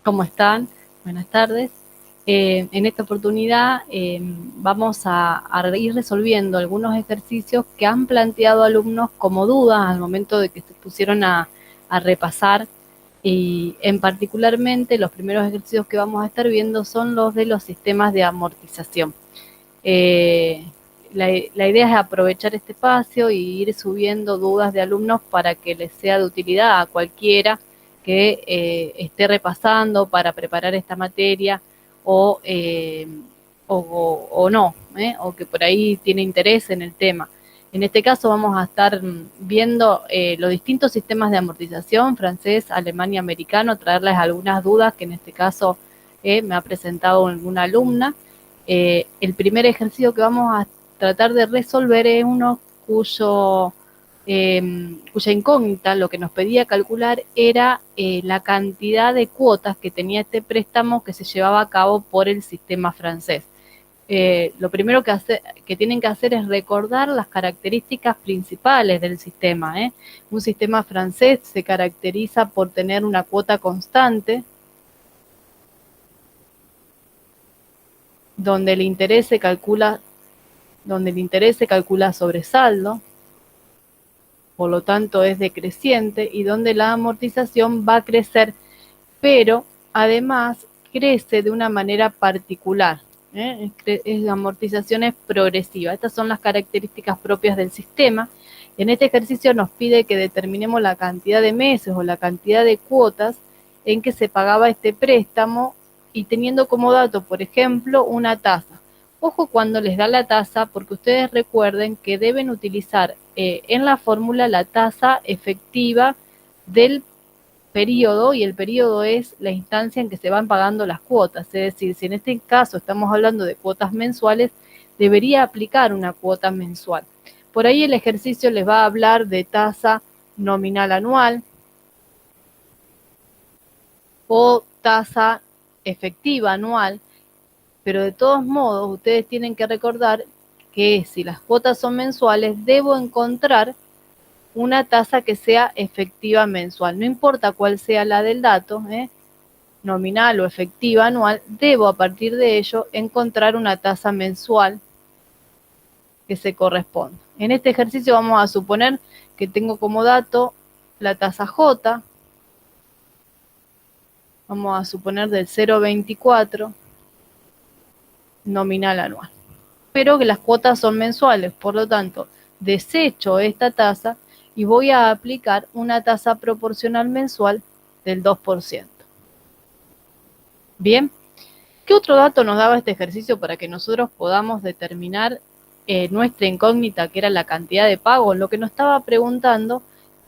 ¿Cómo están? Buenas tardes. En esta oportunidad vamos a ir resolviendo algunos ejercicios que han planteado alumnos como dudas al momento de que se pusieron a repasar, y en particularmente los primeros ejercicios que vamos a estar viendo son los de los sistemas de amortización. Eh, la idea es aprovechar este espacio y ir subiendo dudas de alumnos para que les sea de utilidad a cualquiera que esté repasando para preparar esta materia o, o no, o que por ahí tiene interés en el tema. En este caso vamos a estar viendo los distintos sistemas de amortización, francés, alemán y americano, traerles algunas dudas que en este caso me ha presentado alguna alumna. El primer ejercicio que vamos a tratar de resolver es uno cuya incógnita, lo que nos pedía calcular, era la cantidad de cuotas que tenía este préstamo que se llevaba a cabo por el sistema francés. Lo primero que tienen que hacer es recordar las características principales del sistema. Un sistema francés se caracteriza por tener una cuota constante, donde el interés se calcula sobresaldo, por lo tanto es decreciente, y donde la amortización va a crecer, pero además crece de una manera particular. La amortización es progresiva. Estas son las características propias del sistema. En este ejercicio nos pide que determinemos la cantidad de meses o la cantidad de cuotas en que se pagaba este préstamo, y teniendo como dato, por ejemplo, una tasa. Ojo cuando les da la tasa, porque ustedes recuerden que deben utilizar en la fórmula la tasa efectiva del periodo, y el periodo es la instancia en que se van pagando las cuotas. Es decir, si en este caso estamos hablando de cuotas mensuales, debería aplicar una cuota mensual. Por ahí el ejercicio les va a hablar de tasa nominal anual o tasa efectiva anual, pero de todos modos ustedes tienen que recordar que si las cuotas son mensuales, debo encontrar una tasa que sea efectiva mensual. No importa cuál sea la del dato, nominal o efectiva anual, debo a partir de ello encontrar una tasa mensual que se corresponda. En este ejercicio vamos a suponer que tengo como dato la tasa J, vamos a suponer del 0,24 nominal anual, pero que las cuotas son mensuales, por lo tanto, desecho esta tasa y voy a aplicar una tasa proporcional mensual del 2%. Bien, ¿qué otro dato nos daba este ejercicio para que nosotros podamos determinar nuestra incógnita, que era la cantidad de pago? Lo que nos estaba preguntando,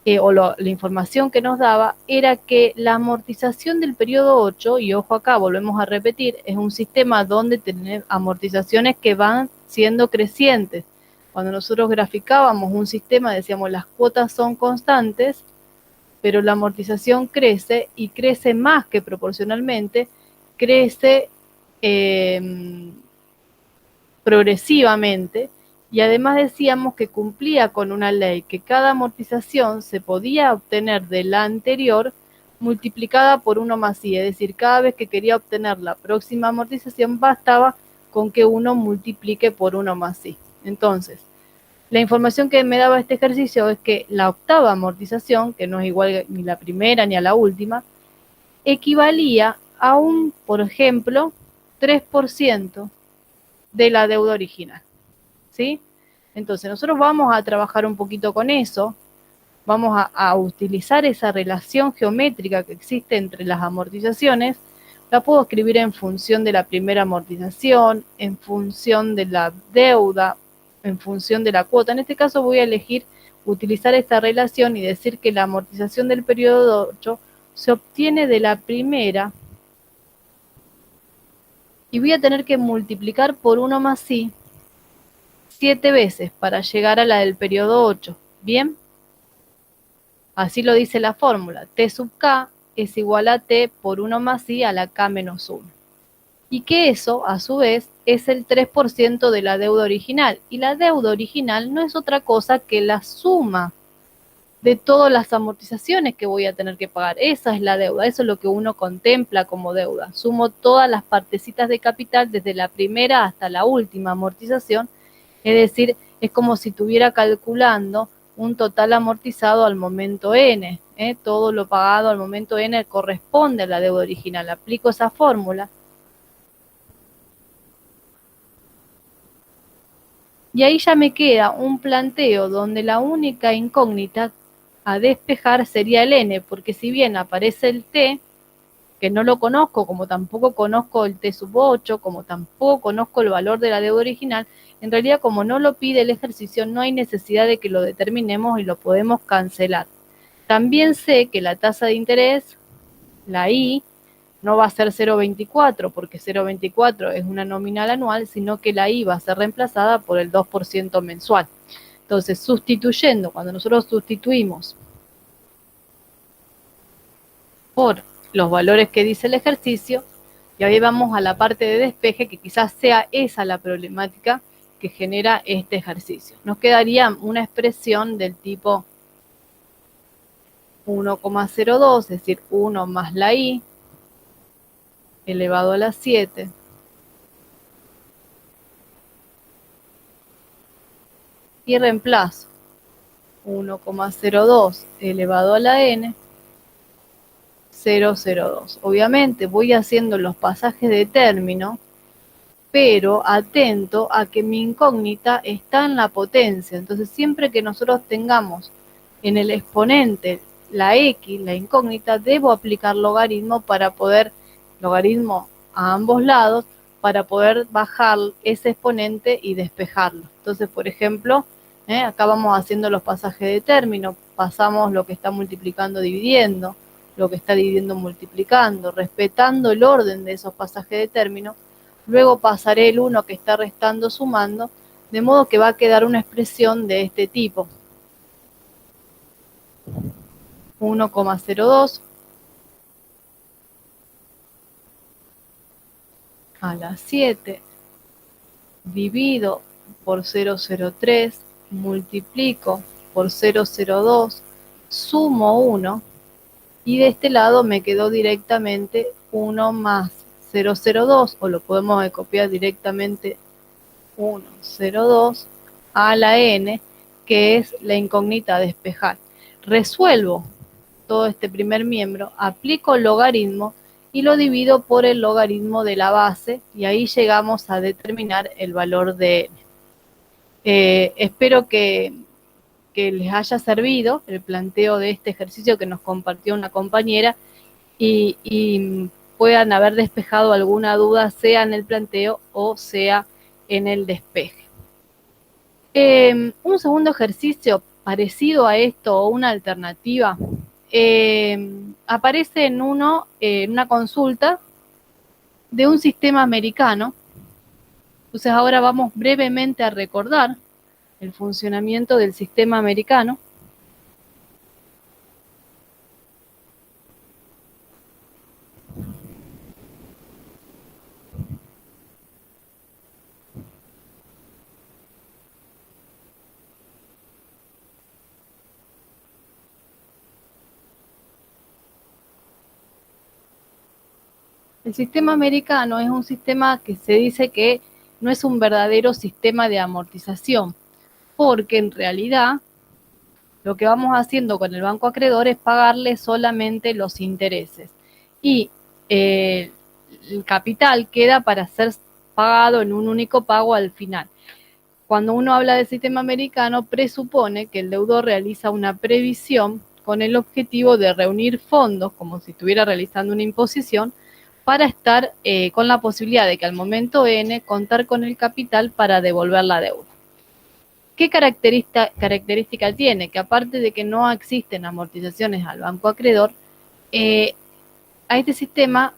la información que nos daba, era que la amortización del periodo 8, y ojo acá, volvemos a repetir, es un sistema donde tenemos amortizaciones que van siendo crecientes. Cuando nosotros graficábamos un sistema decíamos las cuotas son constantes, pero la amortización crece, y crece más que proporcionalmente, crece progresivamente, y además decíamos que cumplía con una ley, que cada amortización se podía obtener de la anterior multiplicada por 1 más i, es decir, cada vez que quería obtener la próxima amortización bastaba con que uno multiplique por 1 más i. Entonces, la información que me daba este ejercicio es que la octava amortización, que no es igual ni la primera ni a la última, equivalía a un, por ejemplo, 3% de la deuda original, ¿sí? Entonces nosotros vamos a trabajar un poquito con eso, vamos a utilizar esa relación geométrica que existe entre las amortizaciones. La puedo escribir en función de la primera amortización, en función de la deuda, en función de la cuota. En este caso voy a elegir utilizar esta relación y decir que la amortización del periodo 8 se obtiene de la primera, y voy a tener que multiplicar por 1 más i 7 veces para llegar a la del periodo 8. ¿Bien? Así lo dice la fórmula. T sub k es igual a T por 1 más i a la k menos 1. Y que eso, a su vez, es el 3% de la deuda original. Y la deuda original no es otra cosa que la suma de todas las amortizaciones que voy a tener que pagar. Esa es la deuda, eso es lo que uno contempla como deuda. Sumo todas las partecitas de capital desde la primera hasta la última amortización, es decir, es como si estuviera calculando un total amortizado al momento n. Todo lo pagado al momento n corresponde a la deuda original. Aplico esa fórmula. Y ahí ya me queda un planteo donde la única incógnita a despejar sería el n, porque si bien aparece el t, que no lo conozco, como tampoco conozco el t sub 8, como tampoco conozco el valor de la deuda original, en realidad como no lo pide el ejercicio, no hay necesidad de que lo determinemos y lo podemos cancelar. También sé que la tasa de interés, la I, no va a ser 0,24 porque 0,24 es una nominal anual, sino que la I va a ser reemplazada por el 2% mensual. Entonces, sustituyendo, cuando nosotros sustituimos por los valores que dice el ejercicio, y ahí vamos a la parte de despeje, que quizás sea esa la problemática que genera este ejercicio. Nos quedaría una expresión del tipo 1,02, es decir, 1 más la I, elevado a la 7, y reemplazo 1,02 elevado a la n, 0,02. Obviamente voy haciendo los pasajes de término, pero atento a que mi incógnita está en la potencia. Entonces, siempre que nosotros tengamos en el exponente la x, la incógnita, debo aplicar logaritmo para poder, logaritmo a ambos lados, para poder bajar ese exponente y despejarlo. Entonces, por ejemplo, acá vamos haciendo los pasajes de término, pasamos lo que está multiplicando dividiendo, lo que está dividiendo multiplicando, respetando el orden de esos pasajes de término. Luego pasaré el 1 que está restando sumando, de modo que va a quedar una expresión de este tipo. 1,02 a la 7 divido por 0,03, multiplico por 0,02, sumo 1, y de este lado me quedó directamente 1 más 0,02, o lo podemos copiar directamente 1,02 a la n, que es la incógnita a despejar. Resuelvo todo este primer miembro, aplico logaritmo y lo divido por el logaritmo de la base, y ahí llegamos a determinar el valor de n. Espero que les haya servido el planteo de este ejercicio que nos compartió una compañera y puedan haber despejado alguna duda, sea en el planteo o sea en el despeje. Un segundo ejercicio parecido a esto o una alternativa aparece en una consulta de un sistema americano. Entonces ahora vamos brevemente a recordar el funcionamiento del sistema americano. El sistema americano es un sistema que se dice que no es un verdadero sistema de amortización, porque en realidad lo que vamos haciendo con el banco acreedor es pagarle solamente los intereses. Y el capital queda para ser pagado en un único pago al final. Cuando uno habla del sistema americano, presupone que el deudor realiza una previsión con el objetivo de reunir fondos, como si estuviera realizando una imposición, para estar con la posibilidad de que al momento n contar con el capital para devolver la deuda. ¿Qué característica tiene? Que aparte de que no existen amortizaciones al banco acreedor, a este sistema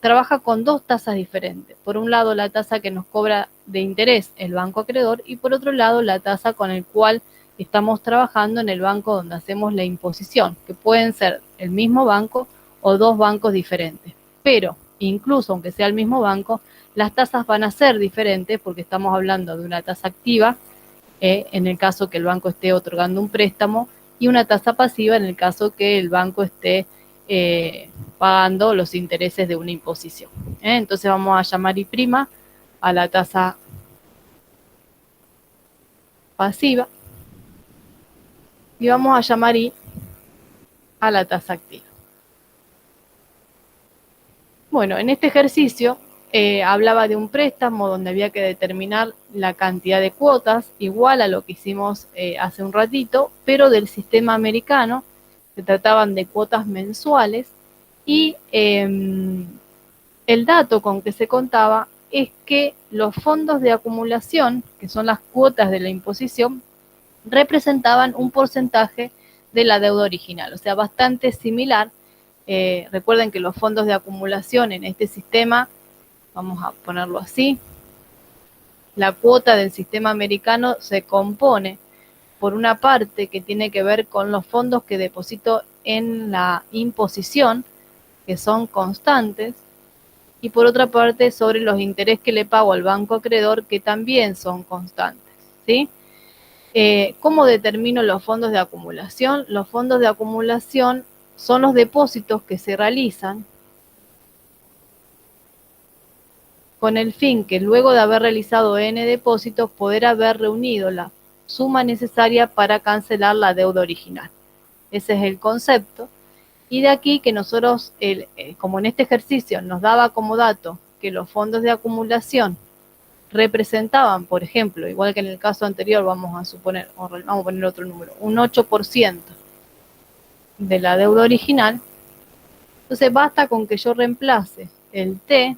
trabaja con dos tasas diferentes. Por un lado, la tasa que nos cobra de interés el banco acreedor, y por otro lado, la tasa con el cual estamos trabajando en el banco donde hacemos la imposición, que pueden ser el mismo banco o dos bancos diferentes. Pero incluso aunque sea el mismo banco, las tasas van a ser diferentes porque estamos hablando de una tasa activa, en el caso que el banco esté otorgando un préstamo, y una tasa pasiva en el caso que el banco esté pagando los intereses de una imposición. Entonces vamos a llamar I' a la tasa pasiva y vamos a llamar I a la tasa activa. Bueno, en este ejercicio hablaba de un préstamo donde había que determinar la cantidad de cuotas, igual a lo que hicimos hace un ratito, pero del sistema americano. Se trataban de cuotas mensuales y el dato con que se contaba es que los fondos de acumulación, que son las cuotas de la imposición, representaban un porcentaje de la deuda original, o sea, bastante similar. Recuerden que los fondos de acumulación en este sistema, vamos a ponerlo así, la cuota del sistema americano se compone por una parte que tiene que ver con los fondos que deposito en la imposición, que son constantes, y por otra parte sobre los intereses que le pago al banco acreedor, que también son constantes, ¿sí? ¿Cómo determino los fondos de acumulación? Los fondos de acumulación son los depósitos que se realizan con el fin que luego de haber realizado N depósitos, poder haber reunido la suma necesaria para cancelar la deuda original. Ese es el concepto. Y de aquí que nosotros, como en este ejercicio nos daba como dato que los fondos de acumulación representaban, por ejemplo, igual que en el caso anterior, vamos a poner otro número, un 8% de la deuda original, entonces basta con que yo reemplace el T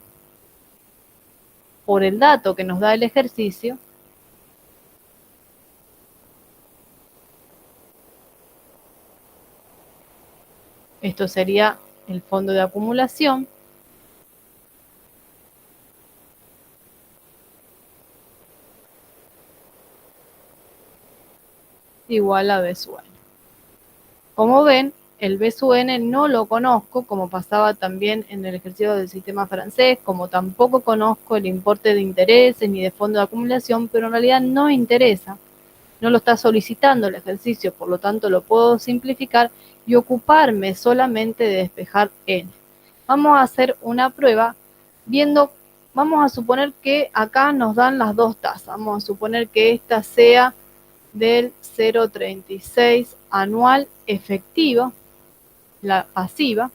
por el dato que nos da el ejercicio, esto sería el fondo de acumulación, igual a B sub n. Como ven, el B sub n no lo conozco, como pasaba también en el ejercicio del sistema francés, como tampoco conozco el importe de intereses ni de fondo de acumulación, pero en realidad no interesa, no lo está solicitando el ejercicio, por lo tanto lo puedo simplificar y ocuparme solamente de despejar n. Vamos a hacer una prueba viendo, vamos a suponer que acá nos dan las dos tasas, vamos a suponer que esta sea del 0,36 anual efectiva, la pasiva,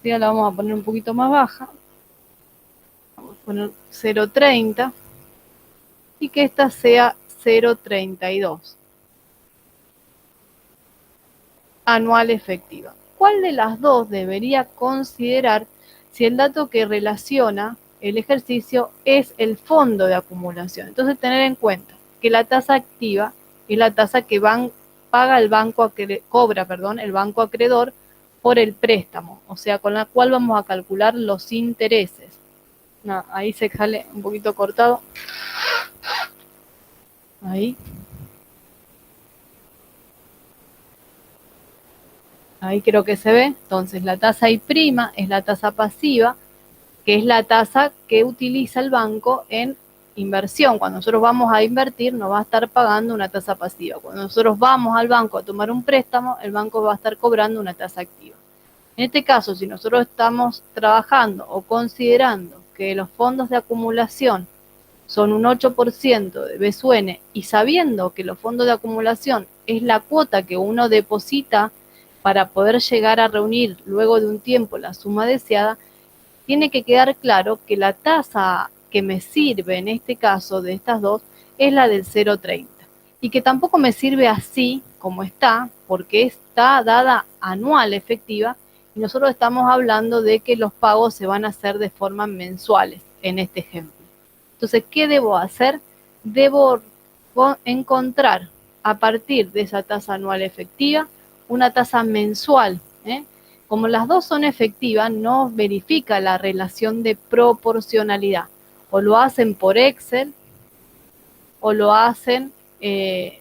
ya la vamos a poner un poquito más baja, vamos a poner 0,30 y que esta sea 0,32 anual efectiva. ¿Cuál de las dos debería considerar si el dato que relaciona el ejercicio es el fondo de acumulación? Entonces, tener en cuenta que la tasa activa es la tasa que paga el banco, el banco acreedor por el préstamo, o sea, con la cual vamos a calcular los intereses. No, ahí se sale un poquito cortado. Ahí. Ahí creo que se ve. Entonces, la tasa I' es la tasa pasiva, que es la tasa que utiliza el banco en inversión. Cuando nosotros vamos a invertir, nos va a estar pagando una tasa pasiva. Cuando nosotros vamos al banco a tomar un préstamo, el banco va a estar cobrando una tasa activa. En este caso, si nosotros estamos trabajando o considerando que los fondos de acumulación son un 8% de B sub n y sabiendo que los fondos de acumulación es la cuota que uno deposita para poder llegar a reunir luego de un tiempo la suma deseada, tiene que quedar claro que la tasa que me sirve en este caso de estas dos es la del 0,30 y que tampoco me sirve así como está porque está dada anual efectiva y nosotros estamos hablando de que los pagos se van a hacer de forma mensuales en este ejemplo. Entonces, ¿qué debo hacer? Debo encontrar a partir de esa tasa anual efectiva una tasa mensual. Como las dos son efectivas, no verifica la relación de proporcionalidad. O lo hacen por Excel o lo hacen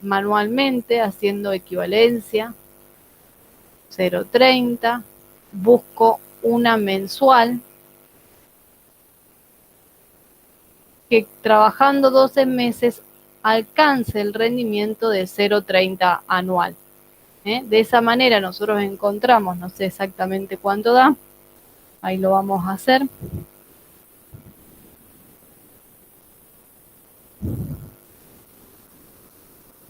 manualmente haciendo equivalencia 0,30, busco una mensual que trabajando 12 meses alcance el rendimiento de 0,30 anual. De esa manera nosotros encontramos, no sé exactamente cuánto da, ahí lo vamos a hacer.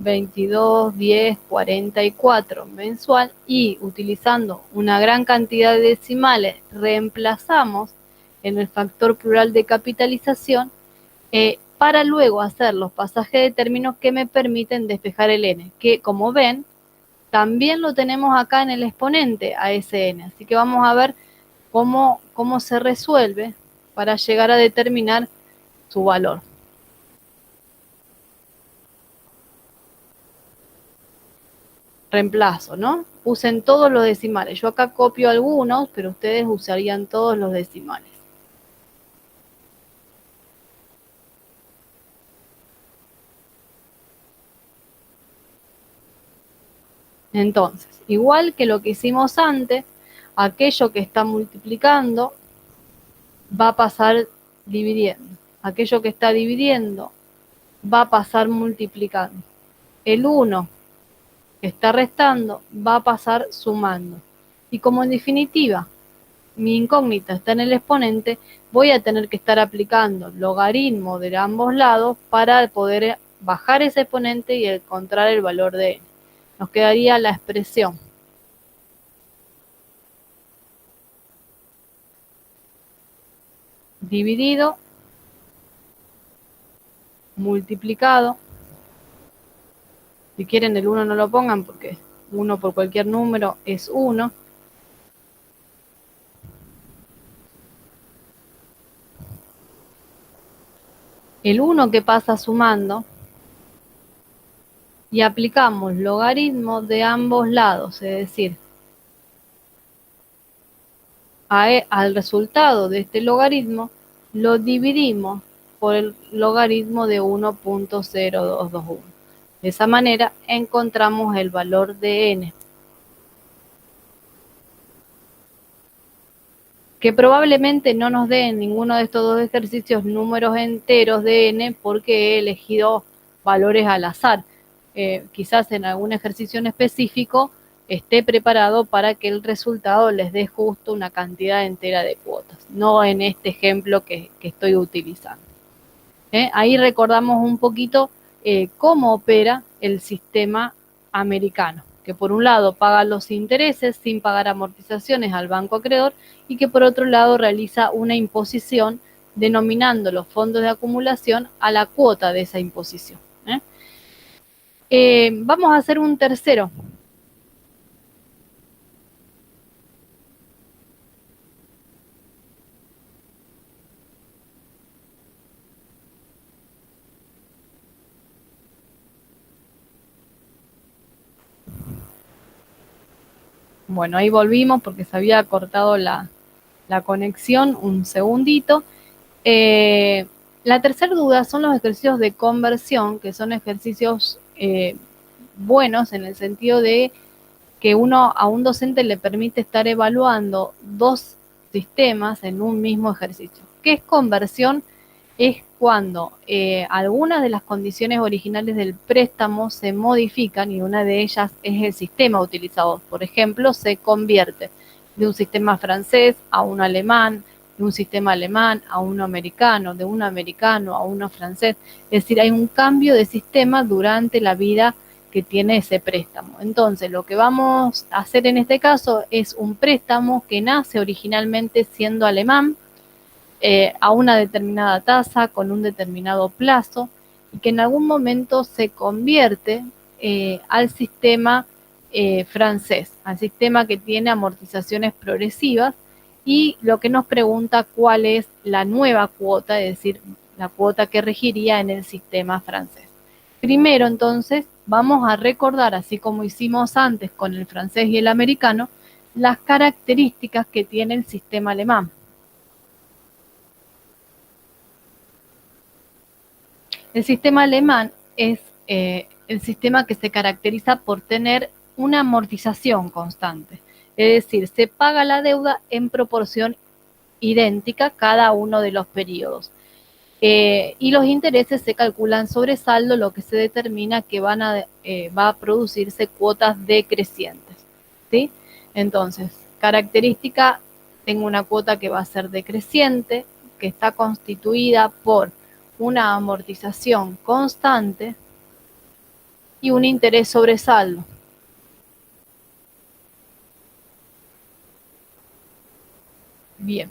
$22.10.44 mensual, y utilizando una gran cantidad de decimales reemplazamos en el factor plural de capitalización para luego hacer los pasajes de términos que me permiten despejar el n, que como ven también lo tenemos acá en el exponente a ese n, así que vamos a ver cómo se resuelve para llegar a determinar su valor. Reemplazo, ¿no? Usen todos los decimales. Yo acá copio algunos, pero ustedes usarían todos los decimales. Entonces, igual que lo que hicimos antes, aquello que está multiplicando va a pasar dividiendo. Aquello que está dividiendo va a pasar multiplicando. El 1 que está restando va a pasar sumando. Y como en definitiva mi incógnita está en el exponente, voy a tener que estar aplicando logaritmo de ambos lados para poder bajar ese exponente y encontrar el valor de n. Nos quedaría la expresión dividido, multiplicado. Si quieren el 1 no lo pongan porque 1 por cualquier número es 1. El 1 que pasa sumando, y aplicamos logaritmo de ambos lados, es decir, al resultado de este logaritmo lo dividimos por el logaritmo de 1.0221. De esa manera encontramos el valor de n, que probablemente no nos dé en ninguno de estos dos ejercicios números enteros de n porque he elegido valores al azar. Quizás en algún ejercicio en específico esté preparado para que el resultado les dé justo una cantidad entera de cuotas, no en este ejemplo que estoy utilizando. Ahí recordamos un poquito cómo opera el sistema americano, que por un lado paga los intereses sin pagar amortizaciones al banco acreedor, y que por otro lado realiza una imposición denominando los fondos de acumulación a la cuota de esa imposición. Vamos a hacer un tercero. Bueno, ahí volvimos porque se había cortado la conexión un segundito. La tercera duda son los ejercicios de conversión, que son ejercicios buenos en el sentido de que a un docente le permite estar evaluando dos sistemas en un mismo ejercicio. ¿Qué es conversión? Es cuando algunas de las condiciones originales del préstamo se modifican y una de ellas es el sistema utilizado. Por ejemplo, se convierte de un sistema francés a un alemán, de un sistema alemán a uno americano, de uno americano a uno francés. Es decir, hay un cambio de sistema durante la vida que tiene ese préstamo. Entonces, lo que vamos a hacer en este caso es un préstamo que nace originalmente siendo alemán, a una determinada tasa, con un determinado plazo, y que en algún momento se convierte al sistema francés, al sistema que tiene amortizaciones progresivas, y lo que nos pregunta cuál es la nueva cuota, es decir, la cuota que regiría en el sistema francés. Primero, entonces, vamos a recordar, así como hicimos antes con el francés y el americano, las características que tiene el sistema alemán. El sistema alemán es el sistema que se caracteriza por tener una amortización constante. Es decir, se paga la deuda en proporción idéntica cada uno de los periodos. Y los intereses se calculan sobre saldo, lo que se determina que va a producirse cuotas decrecientes, ¿sí? Entonces, característica, tengo una cuota que va a ser decreciente, que está constituida por una amortización constante y un interés sobre saldo. Bien,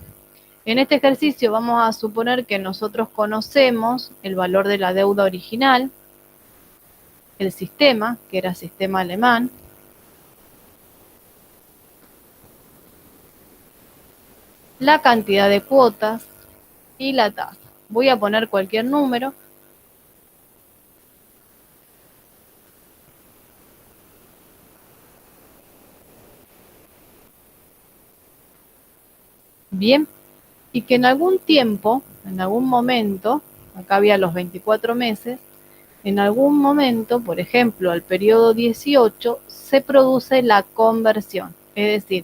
en este ejercicio vamos a suponer que nosotros conocemos el valor de la deuda original, el sistema, que era sistema alemán, la cantidad de cuotas y la tasa. Voy a poner cualquier número. Bien, y que en algún tiempo, en algún momento, acá había los 24 meses, en algún momento, por ejemplo, al periodo 18, se produce la conversión. Es decir,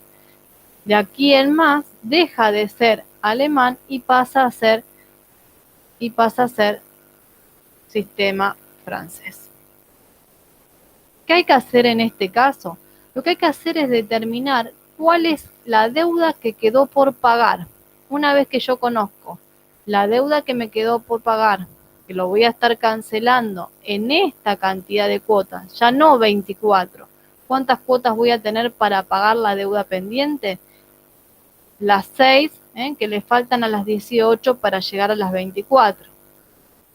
de aquí en más deja de ser alemán y pasa a ser sistema francés. ¿Qué hay que hacer en este caso? Lo que hay que hacer es determinar cuál es la deuda que quedó por pagar. Una vez que yo conozco la deuda que me quedó por pagar, que lo voy a estar cancelando en esta cantidad de cuotas, ya no 24. ¿Cuántas cuotas voy a tener para pagar la deuda pendiente? Las 6, que le faltan a las 18 para llegar a las 24.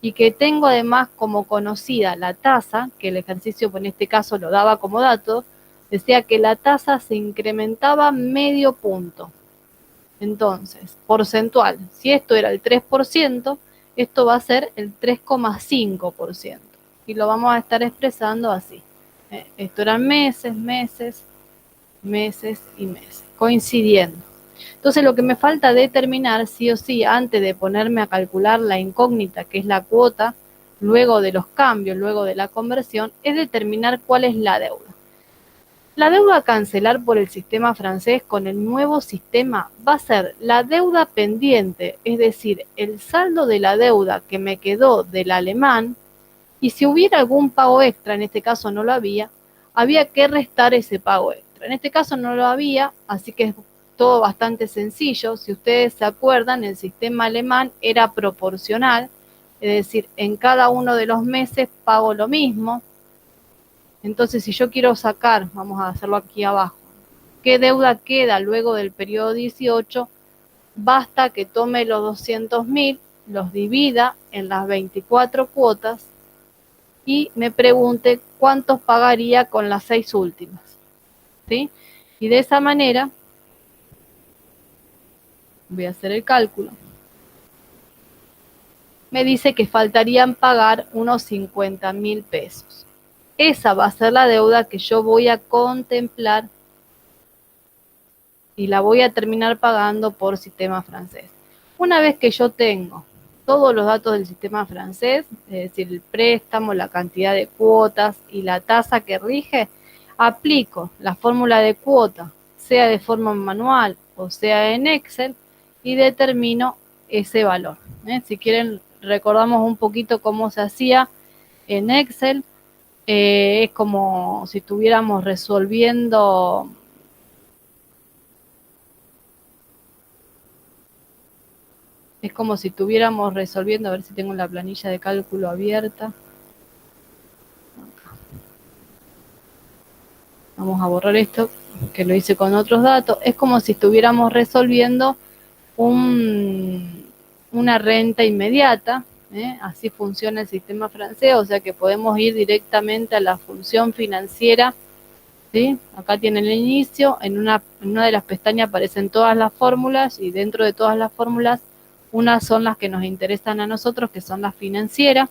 Y que tengo además como conocida la tasa, que el ejercicio en este caso lo daba como dato, decía que la tasa se incrementaba medio punto. Entonces, porcentual, si esto era el 3%, esto va a ser el 3,5%. Y lo vamos a estar expresando así. Esto eran meses, meses, meses y meses, coincidiendo. Entonces lo que me falta determinar sí o sí antes de ponerme a calcular la incógnita, que es la cuota, luego de los cambios, luego de la conversión, es determinar cuál es la deuda. La deuda a cancelar por el sistema francés con el nuevo sistema va a ser la deuda pendiente, es decir, el saldo de la deuda que me quedó del alemán, y si hubiera algún pago extra, en este caso no lo había que restar ese pago extra. En este caso no lo había, así que es todo bastante sencillo. Si ustedes se acuerdan, el sistema alemán era proporcional, es decir, en cada uno de los meses pago lo mismo. Entonces, si yo quiero sacar, vamos a hacerlo aquí abajo, ¿qué deuda queda luego del periodo 18? Basta que tome los 200.000, los divida en las 24 cuotas y me pregunte cuántos pagaría con las 6 últimas, ¿sí? Y de esa manera, voy a hacer el cálculo, me dice que faltarían pagar unos 50.000 pesos. Esa va a ser la deuda que yo voy a contemplar y la voy a terminar pagando por sistema francés. Una vez que yo tengo todos los datos del sistema francés, es decir, el préstamo, la cantidad de cuotas y la tasa que rige, aplico la fórmula de cuota, sea de forma manual o sea en Excel, y determino ese valor. Si quieren, recordamos un poquito cómo se hacía en Excel. Es como si estuviéramos resolviendo. Es como si estuviéramos resolviendo, a ver si tengo la planilla de cálculo abierta. Vamos a borrar esto, que lo hice con otros datos. Es como si estuviéramos resolviendo una renta inmediata. Así funciona el sistema francés, o sea que podemos ir directamente a la función financiera. ¿Sí? Acá tienen el inicio, en una de las pestañas aparecen todas las fórmulas y dentro de todas las fórmulas, unas son las que nos interesan a nosotros, que son las financieras.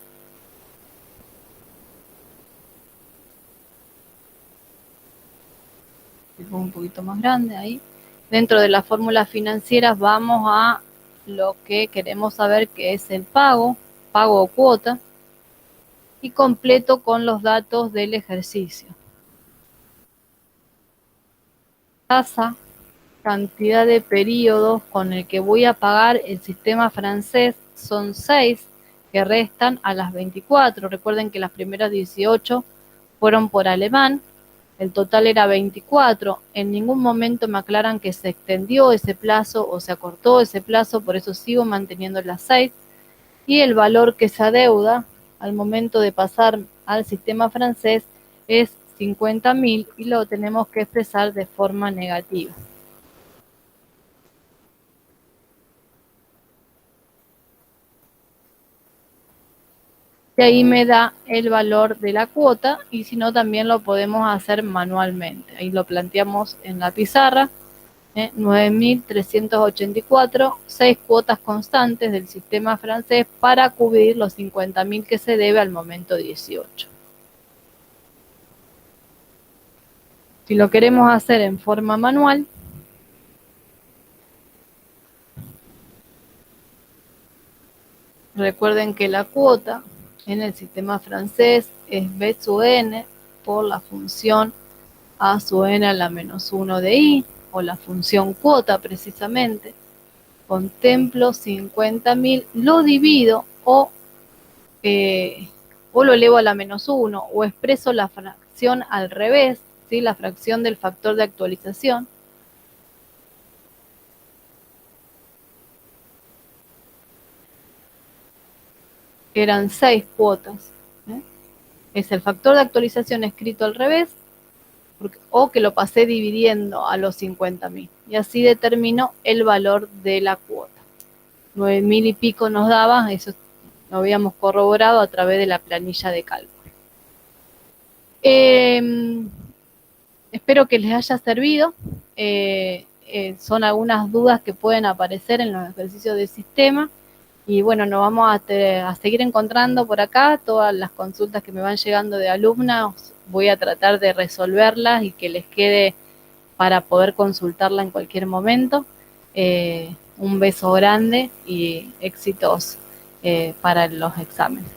Un poquito más grande ahí. Dentro de las fórmulas financieras vamos a lo que queremos saber, que es el pago o cuota, y completo con los datos del ejercicio. Tasa, cantidad de periodos con el que voy a pagar el sistema francés son 6 que restan a las 24. Recuerden que las primeras 18 fueron por alemán, el total era 24. En ningún momento me aclaran que se extendió ese plazo o se acortó ese plazo, por eso sigo manteniendo las 6. Y el valor que se adeuda al momento de pasar al sistema francés es 50.000 y lo tenemos que expresar de forma negativa. Y ahí me da el valor de la cuota, y si no también lo podemos hacer manualmente. Ahí lo planteamos en la pizarra, 9.384, 6 cuotas constantes del sistema francés para cubrir los 50.000 que se debe al momento 18. Si lo queremos hacer en forma manual, recuerden que la cuota en el sistema francés es B sub n por la función A sub n a la menos 1 de i, o la función cuota precisamente. Contemplo 50.000, lo divido o lo elevo a la menos 1, o expreso la fracción al revés, ¿sí? La fracción del factor de actualización. Eran 6 cuotas. Es el factor de actualización escrito al revés, o que lo pasé dividiendo a los 50.000. Y así determino el valor de la cuota. 9.000 y pico nos daba, eso lo habíamos corroborado a través de la planilla de cálculo. Espero que les haya servido. Son algunas dudas que pueden aparecer en los ejercicios de sistema. Y bueno, nos vamos a seguir encontrando por acá. Todas las consultas que me van llegando de alumnas, voy a tratar de resolverlas y que les quede para poder consultarla en cualquier momento. Un beso grande y éxitos para los exámenes.